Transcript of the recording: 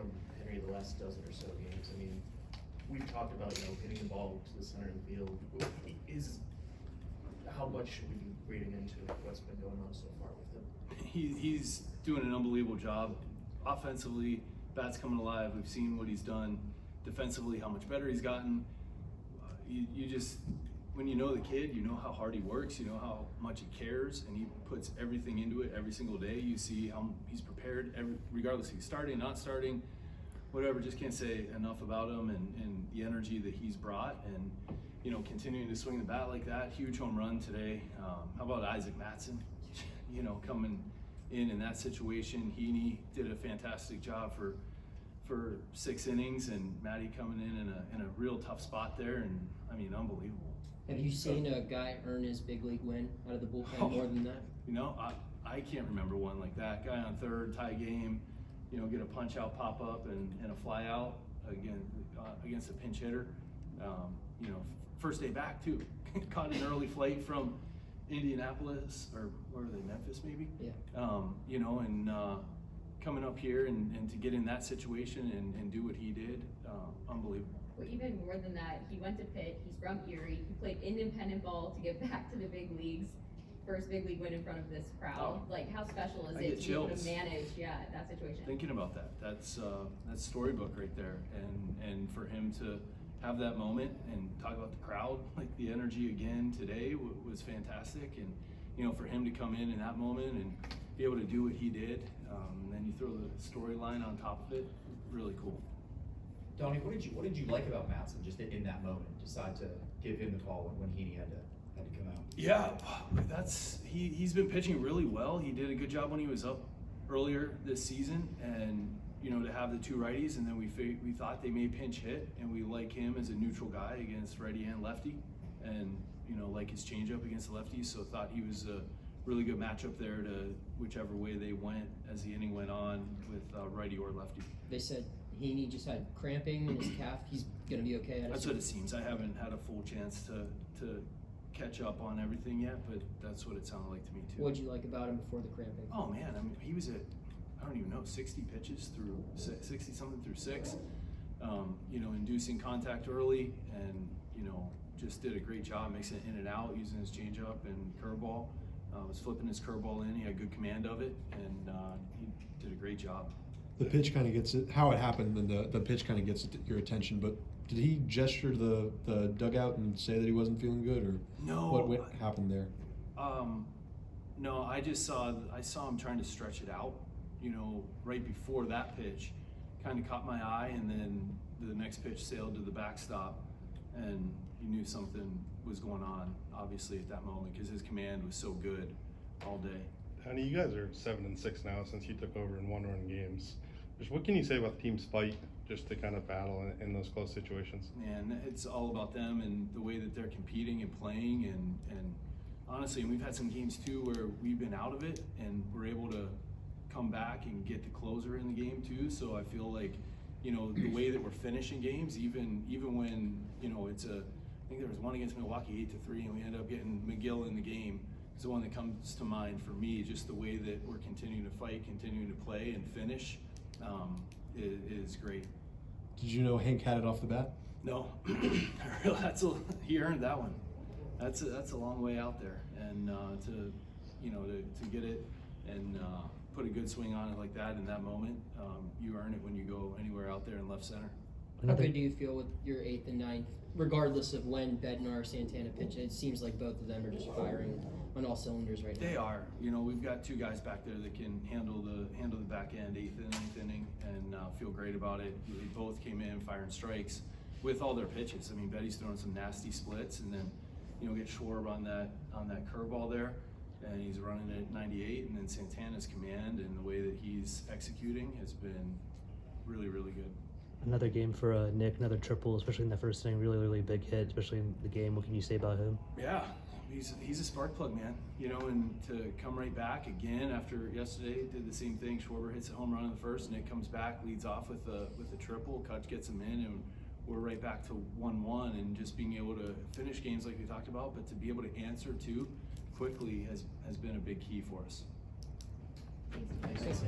from Henry the last dozen or so games. I mean, we've talked about, hitting the ball to the center of the field. How much should we be reading into what's been going on so far with him? He's doing an unbelievable job. Offensively, bat's coming alive. We've seen what he's done. Defensively, how much better he's gotten. You just, when you know the kid, you know how hard he works, you know how much he cares, and he puts everything into it every single day. You see how he's prepared, regardless if he's starting, not starting, whatever. Just can't say enough about him and the energy that he's brought, and continuing to swing the bat like that. Huge home run today. How about Isaac Mattson? Coming in that situation. Heaney did a fantastic job for 6 innings, and Matty coming in a real tough spot there, and I mean, unbelievable. Have you seen a guy earn his big league win out of the bullpen more than that? I can't remember one like that. Guy on third, tie game, get a punch out, pop up, and a fly out against a pinch hitter. First day back too. Caught an early flight from Indianapolis, or where are they, Memphis maybe? Yeah. Coming up here and to get in that situation and do what he did, unbelievable. Well, even more than that, he went to Pitt, he's from Erie, he played independent ball to get back to the big leagues. First big league win in front of this crowd. Oh. Like, how special is I it get to be able to chills. manage, that situation? Thinking about that, that's storybook right there, and for him to have that moment and talk about the crowd, like the energy again today was fantastic, and for him to come in that moment and be able to do what he did, and then you throw the storyline on top of it, really cool. Donnie, what did you like about Mattson just in that moment? Decide to give him the call when Heaney had to come out. Yeah, he's been pitching really well. He did a good job when he was up earlier this season, and to have the 2 righties, and then we thought they may pinch hit, and we like him as a neutral guy against righty and lefty, and like his changeup against the lefties. So thought he was a really good matchup there to whichever way they went as the inning went on with righty or lefty. They said Heaney just had cramping in his calf. He's going to be okay. That's what it seems. I haven't had a full chance to catch up on everything yet, but that's what it sounded like to me too. What'd you like about him before the cramping? Oh man, I mean, he was at, I don't even know, 60 pitches through 60 something through 6. Inducing contact early, and just did a great job mixing it in and out, using his changeup and curveball. Was flipping his curveball in. He had good command of it, and he did a great job. The pitch kind of gets it, how it happened, and the pitch kind of gets your attention. But did he gesture to the dugout and say that he wasn't feeling good, or no? What happened there? No, I saw him trying to stretch it out. Right before that pitch, kind of caught my eye, and then the next pitch sailed to the backstop, and he knew something was going on, obviously, at that moment, because his command was so good all day. Honey, you guys are 7-6 now since you took over in 1-run games. Just what can you say about the team's fight just to kind of battle in those close situations? Man, it's all about them and the way that they're competing and playing, and honestly, we've had some games too where we've been out of it and we're able to come back and get the closer in the game too. So I feel like, the way that we're finishing games, even when, I think there was one against Milwaukee 8-3, and we ended up getting McGill in the game. It's the one that comes to mind for me, just the way that we're continuing to fight, continuing to play and finish is great. Did you know Hank had it off the bat? No, he earned that one. That's a long way out there, and to get it and put a good swing on it like that in that moment, you earn it when you go anywhere out there in left center. How good do you feel with your 8th and 9th, regardless of when Bednar or Santana pitch? It seems like both of them are just firing on all cylinders right now. They are. We've got 2 guys back there that can handle the back end, 8th and 9th inning, and feel great about it. They both came in firing strikes with all their pitches. I mean, Betty's throwing some nasty splits, and then get Schwarb on that curveball there, and he's running at 98. And then Santana's command and the way that he's executing has been really, really good. Another game for Nick, another triple, especially in that first inning. Really, really big hit, especially in the game. What can you say about him? Yeah, he's a spark plug, man. And to come right back again after yesterday, did the same thing. Schwarber hits a home run in the first, Nick comes back, leads off with a triple. Kutch gets him in, and we're right back to 1-1. And just being able to finish games like we talked about, but to be able to answer too quickly has been a big key for us. Thanks.